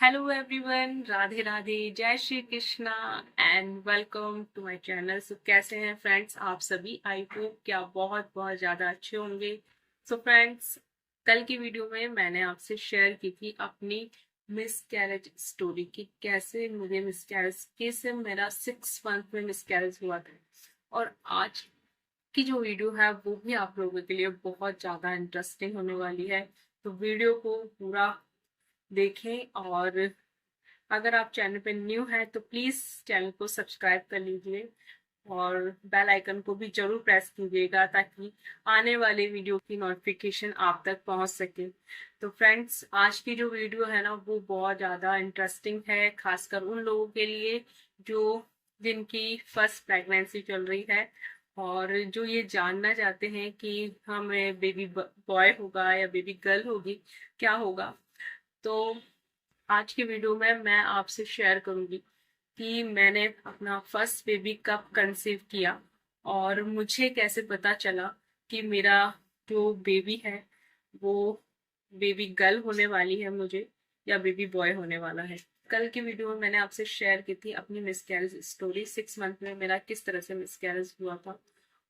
Hello everyone, Radhe Radhe, Jai Shri Krishna and welcome to my channel. So कैसे हैं friends आप सभी? आई होप कि आप बहुत बहुत ज़्यादा अच्छे होंगे। सो फ्रेंड्स, कल की वीडियो में मैंने आपसे शेयर की थी अपनी मिस कैरेज स्टोरी की, कैसे मुझे मिस कैरेज, कैसे मेरा 6 मंथ में मिस कैरेज हुआ था। और आज की जो वीडियो है वो भी आप लोगों के लिए बहुत ज़्यादा इंटरेस्टिंग होने वाली है। तो वीडियो को पूरा देखें, और अगर आप चैनल पे न्यू हैं तो प्लीज चैनल को सब्सक्राइब कर लीजिए और बेल आइकन को भी जरूर प्रेस कीजिएगा ताकि आने वाले वीडियो की नोटिफिकेशन आप तक पहुंच सके। तो फ्रेंड्स, आज की जो वीडियो है ना वो बहुत ज़्यादा इंटरेस्टिंग है, खासकर उन लोगों के लिए जो जिनकी फर्स्ट प्रेगनेंसी चल रही है और जो ये जानना चाहते हैं कि हमें बेबी बॉय होगा या बेबी गर्ल होगी, क्या होगा। तो आज की वीडियो में मैं आपसे शेयर करूंगी कि मैंने अपना फर्स्ट बेबी कब कंसीव किया और मुझे कैसे पता चला कि मेरा जो बेबी है वो बेबी गर्ल होने वाली है मुझे या बेबी बॉय होने वाला है। कल की वीडियो में मैंने आपसे शेयर की थी अपनी मिसकैरेज स्टोरी, 6 मंथ में मेरा किस तरह से मिसकैरेज हुआ था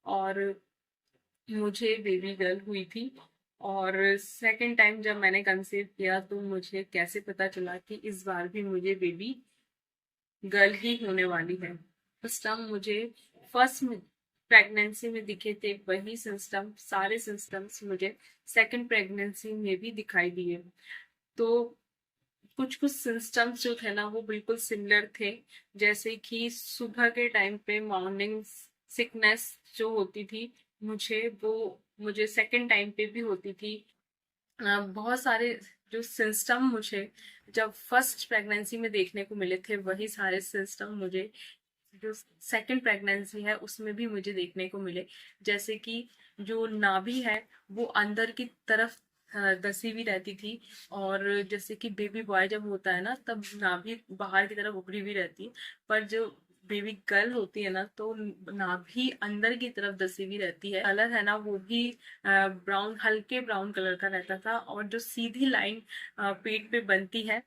और मुझे बेबी गर्ल हुई थी। और सेकंड टाइम जब मैंने कंसीव किया तो मुझे कैसे पता चला कि इस बार भी मुझे बेबी गर्ल ही होने वाली है। सिस्टम मुझे फर्स्ट प्रेगनेंसी में दिखे थे, वही सिस्टम, सारे सिस्टम्स मुझे सेकंड प्रेगनेंसी में भी दिखाई दिए। तो कुछ कुछ सिस्टम्स जो थे ना वो बिल्कुल सिमिलर थे, जैसे कि सुबह के टाइम पे मॉर्निंग सिकनेस जो होती थी मुझे, वो मुझे सेकंड टाइम पे भी होती थी। बहुत सारे जो सिस्टम मुझे जब फर्स्ट प्रेगनेंसी में देखने को मिले थे वही सारे सिस्टम मुझे जो सेकंड प्रेगनेंसी है उसमें भी मुझे देखने को मिले। जैसे कि जो नाभि है वो अंदर की तरफ दसी हुई रहती थी, और जैसे कि बेबी बॉय जब होता है ना तब नाभि बाहर की तरफ उभरी हुई रहती है, पर जो बेबी गर्ल होती है ना तो नाभि अंदर की तरफ दसी हुई रहती है। कलर है ना वो भी ब्राउन, हल्के ब्राउन कलर का रहता था, और जो सीधी लाइन पेट पे बनती है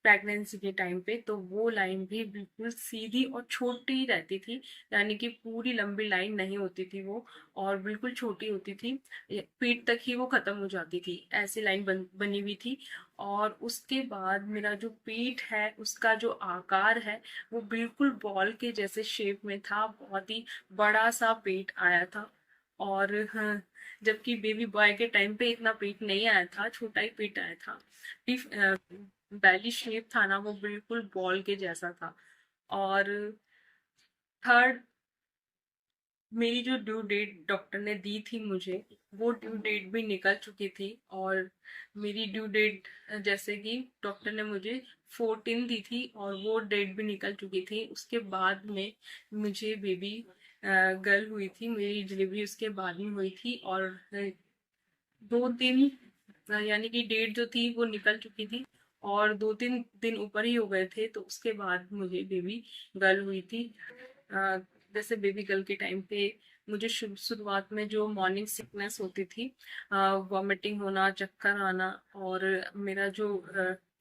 प्रेगनेंसी के टाइम पे तो वो लाइन भी बिल्कुल सीधी और छोटी रहती थी, यानी कि पूरी लंबी लाइन नहीं होती थी वो, और बिल्कुल छोटी होती थी, पीठ तक ही वो खत्म हो जाती थी, ऐसी लाइन बनी हुई थी। और उसके बाद मेरा जो पीठ है उसका जो आकार है वो बिल्कुल बॉल के जैसे शेप में था, बहुत ही बड़ा सा पेट आया था। और हाँ, जबकि बेबी बॉय के टाइम पे इतना पेट नहीं आया था, छोटा ही पेट आया था। बैली शेप था ना वो बिल्कुल बॉल के जैसा था। और थर्ड, मेरी जो ड्यू डेट डॉक्टर ने दी थी मुझे वो ड्यू डेट भी निकल चुकी थी। और मेरी ड्यू डेट जैसे कि डॉक्टर ने मुझे 14 दी थी और वो डेट भी निकल चुकी थी। उसके बाद में मुझे बेबी गर्ल हुई थी, मेरी डिलीवरी उसके बाद में हुई थी। और 2 दिन यानी कि डेट जो थी वो निकल चुकी थी और 2-3 दिन ऊपर ही हो गए थे, तो उसके बाद मुझे बेबी गर्ल हुई थी। अ, जैसे बेबी गर्ल के टाइम पे मुझे शुरुआत में जो मॉर्निंग सिकनेस होती थी, वॉमिटिंग होना, चक्कर आना, और मेरा जो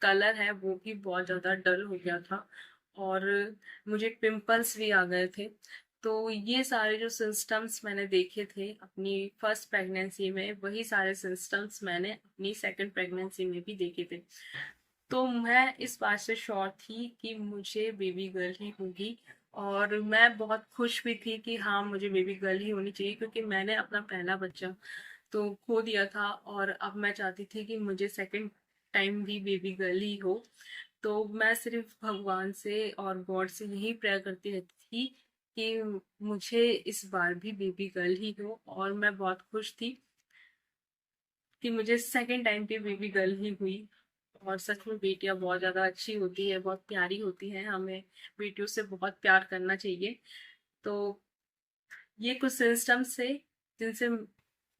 कलर है वो भी बहुत ज़्यादा डल हो गया था, और मुझे पिंपल्स भी आ गए थे। तो ये सारे जो सिम्टम्स मैंने देखे थे अपनी फर्स्ट प्रेगनेंसी में वही सारे सिम्टम्स मैंने अपनी सेकंड प्रेगनेंसी में भी देखे थे। तो मैं इस बात से श्योर थी कि मुझे बेबी गर्ल ही होगी, और मैं बहुत खुश भी थी कि हाँ मुझे बेबी गर्ल ही होनी चाहिए, क्योंकि मैंने अपना पहला बच्चा तो खो दिया था और अब मैं चाहती थी कि मुझे सेकंड टाइम भी बेबी गर्ल ही हो। तो मैं सिर्फ भगवान से और गॉड से यही प्रेयर करती रहती थी कि मुझे इस बार भी बेबी गर्ल ही हो, और मैं बहुत खुश थी कि मुझे सेकंड टाइम पे बेबी गर्ल ही हुई। और सच में बेटियां बहुत ज़्यादा अच्छी होती है, बहुत प्यारी होती हैं, हमें बेटियों से बहुत प्यार करना चाहिए। तो ये कुछ सिस्टम्स थे जिनसे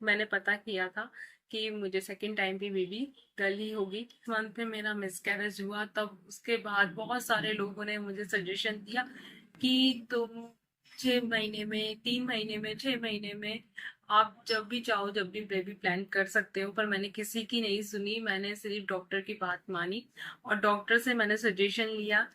मैंने पता किया था कि मुझे सेकंड टाइम भी बेबी गर्ल ही होगी। मंथ में मेरा मिसकैरेज हुआ तब उसके बाद बहुत सारे लोगों ने मुझे सजेशन दिया कि तुम 6 महीने में, 3 महीने में, 6 महीने में आप जब भी चाहो जब भी बेबी प्लान कर सकते हो, पर मैंने किसी की नहीं सुनी, मैंने सिर्फ डॉक्टर की बात मानी और डॉक्टर से मैंने सजेशन लिया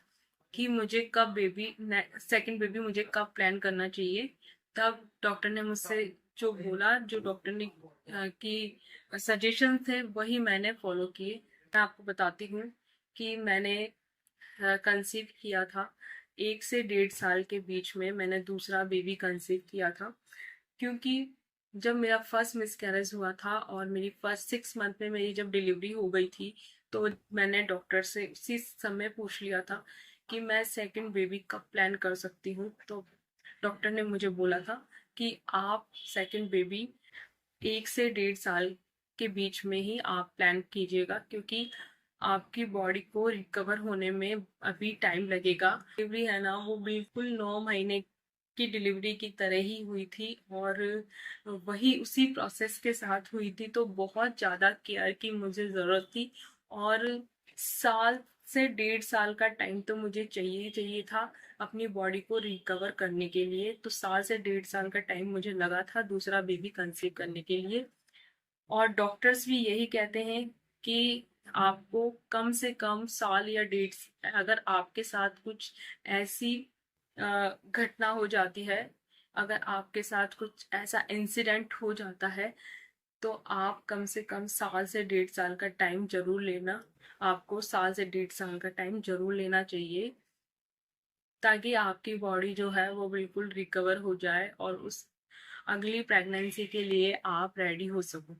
कि मुझे कब बेबी सेकंड बेबी मुझे कब प्लान करना चाहिए। तब डॉक्टर ने मुझसे जो बोला, जो डॉक्टर ने की सजेशन थे वही मैंने फॉलो किए। मैं आपको बताती हूँ कि मैंने कंसीव किया था 1 से 1.5 साल के बीच में, मैंने दूसरा बेबी कंसीव किया था। क्योंकि जब मेरा फर्स्ट मिसकैरेज हुआ था और मेरी फर्स्ट 6 मंथ में मेरी जब डिलीवरी हो गई थी, तो मैंने डॉक्टर से उसी समय पूछ लिया था कि मैं सेकंड बेबी कब प्लान कर सकती हूँ। तो डॉक्टर ने मुझे बोला था कि आप सेकंड बेबी 1 से 1.5 साल के बीच में ही आप प्लान कीजिएगा, क्योंकि आपकी बॉडी को रिकवर होने में अभी टाइम लगेगा। डिलीवरी है ना, वो बिल्कुल 9 महीने की डिलीवरी की तरह ही हुई थी और वही उसी प्रोसेस के साथ हुई थी। तो बहुत ज़्यादा केयर की मुझे ज़रूरत थी और 1 से 1.5 साल का टाइम तो मुझे चाहिए चाहिए था अपनी बॉडी को रिकवर करने के लिए। तो 1 से 1.5 साल का टाइम मुझे लगा था दूसरा बेबी कंसीव करने के लिए। और डॉक्टर्स भी यही कहते हैं कि आपको कम से कम साल या 1.5, अगर आपके साथ कुछ ऐसी घटना हो जाती है, अगर आपके साथ कुछ ऐसा इंसिडेंट हो जाता है, तो आप कम से कम 1 से 1.5 साल का टाइम जरूर लेना। आपको 1 से 1.5 साल का टाइम जरूर लेना चाहिए, ताकि आपकी बॉडी जो है वो बिल्कुल रिकवर हो जाए और उस अगली प्रेगनेंसी के लिए आप रेडी हो सको।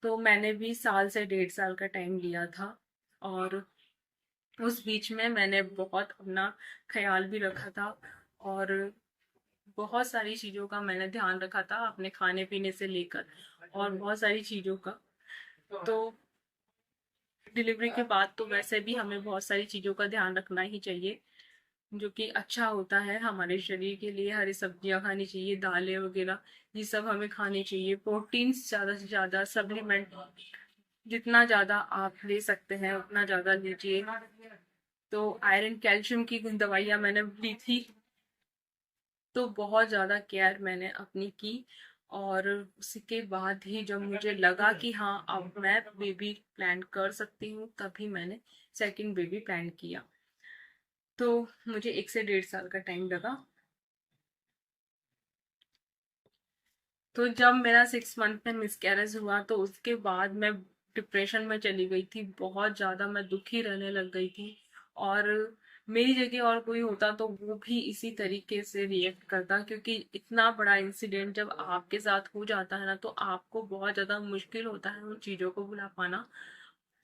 तो मैंने भी 1 से 1.5 साल का टाइम लिया था और उस बीच में मैंने बहुत अपना ख्याल भी रखा था और बहुत सारी चीज़ों का मैंने ध्यान रखा था, अपने खाने पीने से लेकर और बहुत सारी चीज़ों का। तो डिलीवरी के बाद तो वैसे भी हमें बहुत सारी चीज़ों का ध्यान रखना ही चाहिए, जो कि अच्छा होता है हमारे शरीर के लिए। हरी सब्जियां खानी चाहिए, दालें वगैरह ये सब हमें खानी चाहिए। प्रोटीन्स ज़्यादा से ज़्यादा, सप्लीमेंट जितना ज़्यादा आप ले सकते हैं उतना ज़्यादा लीजिए। तो आयरन कैल्शियम की दवाइयाँ मैंने ली थी, तो बहुत ज़्यादा केयर मैंने अपनी की। और उसके बाद ही जब मुझे लगा कि हाँ अब मैं बेबी प्लान कर सकती हूँ, तभी मैंने सेकंड बेबी प्लान किया। तो मुझे 1 से 1.5 साल का टाइम लगा। तो जब मेरा 6 मंथ में मिसकैरेज हुआ, तो उसके बाद मैं डिप्रेशन में चली गई थी, बहुत ज़्यादा मैं दुखी रहने लग गई थी। और मेरी जगह और कोई होता तो वो भी इसी तरीके से रिएक्ट करता, क्योंकि इतना बड़ा इंसिडेंट जब आपके साथ हो जाता है ना, तो आपको बहुत ज़्यादा मुश्किल होता है उन चीज़ों को भुला पाना।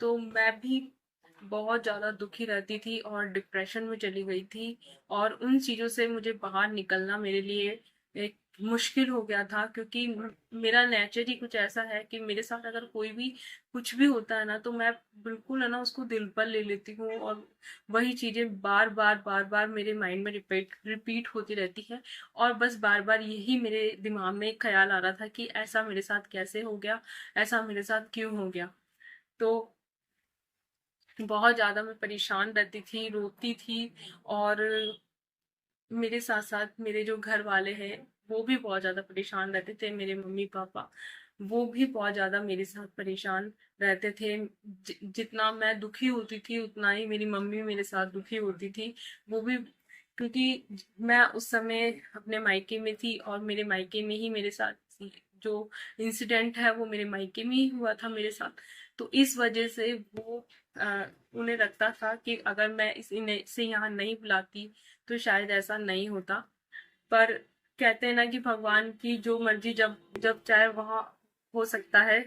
तो मैं भी बहुत ज़्यादा दुखी रहती थी और डिप्रेशन में चली गई थी, और उन चीज़ों से मुझे बाहर निकलना मेरे लिए एक मुश्किल हो गया था। क्योंकि मेरा नेचर ही कुछ ऐसा है कि मेरे साथ अगर कोई भी कुछ भी होता है ना, तो मैं बिल्कुल है ना उसको दिल पर ले लेती हूँ और वही चीज़ें बार बार बार बार मेरे माइंड में रिपीट रिपीट होती रहती है। और बस बार बार यही मेरे दिमाग में एक ख्याल आ रहा था कि ऐसा मेरे साथ कैसे हो गया, ऐसा मेरे साथ क्यों हो गया। तो बहुत ज़्यादा मैं परेशान रहती थी, रोती थी। और मेरे साथ साथ मेरे जो घर वाले हैं वो भी बहुत ज़्यादा परेशान रहते थे, मेरे मम्मी पापा वो भी बहुत ज़्यादा मेरे साथ परेशान रहते थे। जितना मैं दुखी होती थी उतना ही मेरी मम्मी मेरे साथ दुखी होती थी। वो भी, क्योंकि मैं उस समय अपने मायके में थी और मेरे मायके में ही मेरे साथ जो इंसिडेंट है वो मेरे मायके में ही हुआ था मेरे साथ। तो इस वजह से वो उन्हें लगता था कि अगर मैं इसे यहाँ नहीं बुलाती तो शायद ऐसा नहीं होता। पर कहते हैं ना कि भगवान की जो मर्जी जब जब चाहे वहाँ हो सकता है।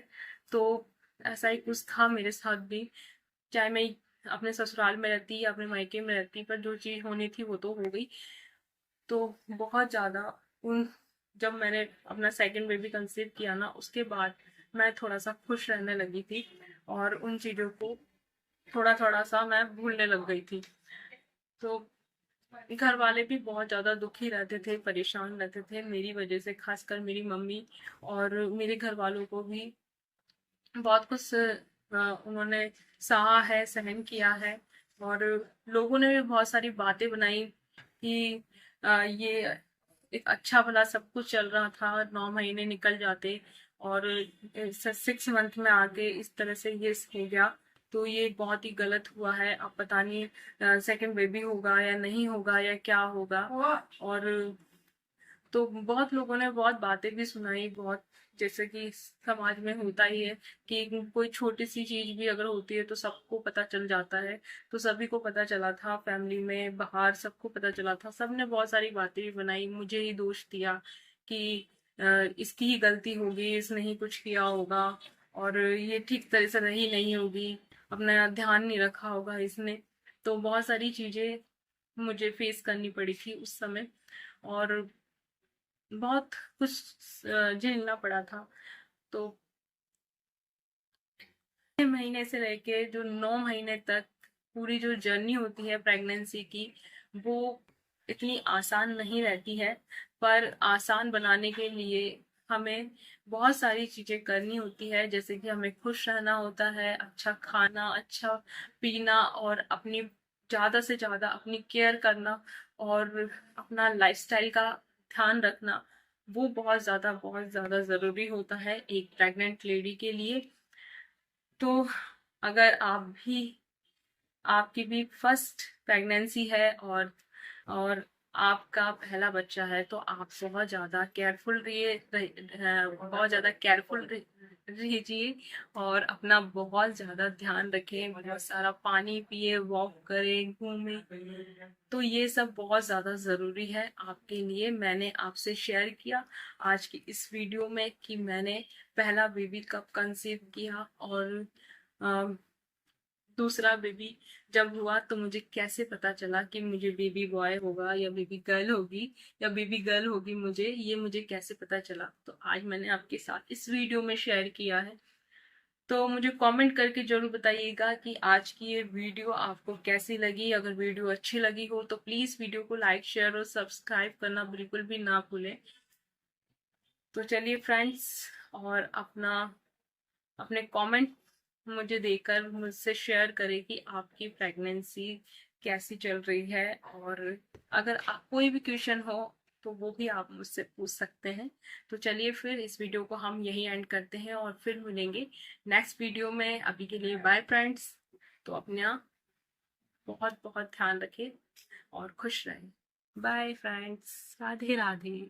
तो ऐसा ही कुछ था मेरे साथ भी, चाहे मैं अपने ससुराल में रहती या अपने मायके में रहती, पर जो चीज़ होनी थी वो तो हो गई। तो बहुत ज़्यादा उन जब मैंने अपना सेकंड बेबी कंसीव किया ना, उसके बाद मैं थोड़ा सा खुश रहने लगी थी और उन चीज़ों को थोड़ा थोड़ा सा मैं भूलने लग गई थी। तो घर वाले भी बहुत ज़्यादा दुखी रहते थे, परेशान रहते थे मेरी वजह से, खासकर मेरी मम्मी। और मेरे घर वालों को भी बहुत कुछ उन्होंने सहा है, सहन किया है। और लोगों ने भी बहुत सारी बातें बनाई कि ये एक अच्छा भला सब कुछ चल रहा था, 9 महीने निकल जाते और 6 मंथ में आके इस तरह से ये हो गया। तो ये बहुत ही गलत हुआ है। अब पता नहीं सेकंड बेबी होगा या नहीं होगा या क्या होगा। और तो बहुत लोगों ने बहुत बातें भी सुनाई, बहुत जैसे कि समाज में होता ही है कि कोई छोटी सी चीज भी अगर होती है तो सबको पता चल जाता है। तो सभी को पता चला था, फैमिली में बाहर सबको पता चला था। सबने बहुत सारी बातें भी बनाई, मुझे ही दोष दिया कि इसकी ही गलती होगी, इसने ही कुछ किया होगा और ये ठीक तरह से रही नहीं होगी, अपना ध्यान नहीं रखा होगा इसने। तो बहुत सारी चीजें मुझे फेस करनी पड़ी थी उस समय और बहुत कुछ झेलना पड़ा था। तो 6 महीने से लेके जो 9 महीने तक पूरी जो जर्नी होती है प्रेगनेंसी की, वो इतनी आसान नहीं रहती है। पर आसान बनाने के लिए हमें बहुत सारी चीजें करनी होती है, जैसे कि हमें खुश रहना होता है, अच्छा खाना, अच्छा पीना और अपनी ज्यादा से ज्यादा अपनी केयर करना और अपना लाइफस्टाइल का ध्यान रखना। वो बहुत ज्यादा जरूरी होता है एक प्रेग्नेंट लेडी के लिए। तो अगर आपकी भी फर्स्ट प्रेगनेंसी है और आपका पहला बच्चा है तो आप बहुत ज्यादा केयरफुल बहुत ज्यादा केयरफुल रहिए और अपना बहुत ज्यादा ध्यान रखें, बहुत सारा पानी पिए, वॉक करें, घूमें। तो ये सब बहुत ज्यादा जरूरी है आपके लिए। मैंने आपसे शेयर किया आज की इस वीडियो में कि मैंने पहला बेबी कब कंसीव किया और दूसरा बेबी जब हुआ तो मुझे कैसे पता चला कि मुझे बेबी बॉय होगा या बेबी गर्ल होगी या बेबी गर्ल होगी, मुझे कैसे पता चला। तो आज मैंने आपके साथ इस वीडियो में शेयर किया है। तो मुझे कमेंट करके जरूर बताइएगा कि आज की ये वीडियो आपको कैसी लगी। अगर वीडियो अच्छी लगी हो तो प्लीज वीडियो को लाइक, शेयर और सब्सक्राइब करना बिल्कुल भी ना भूलें। तो चलिए फ्रेंड्स, और अपने कमेंट मुझे देकर मुझसे शेयर करें कि आपकी प्रेगनेंसी कैसी चल रही है। और अगर कोई भी क्वेश्चन हो तो वो भी आप मुझसे पूछ सकते हैं। तो चलिए फिर इस वीडियो को हम यही एंड करते हैं और फिर मिलेंगे नेक्स्ट वीडियो में। अभी के लिए बाय फ्रेंड्स। तो अपना बहुत बहुत ध्यान रखें और खुश रहें। Bye friends, Radhe Radhe.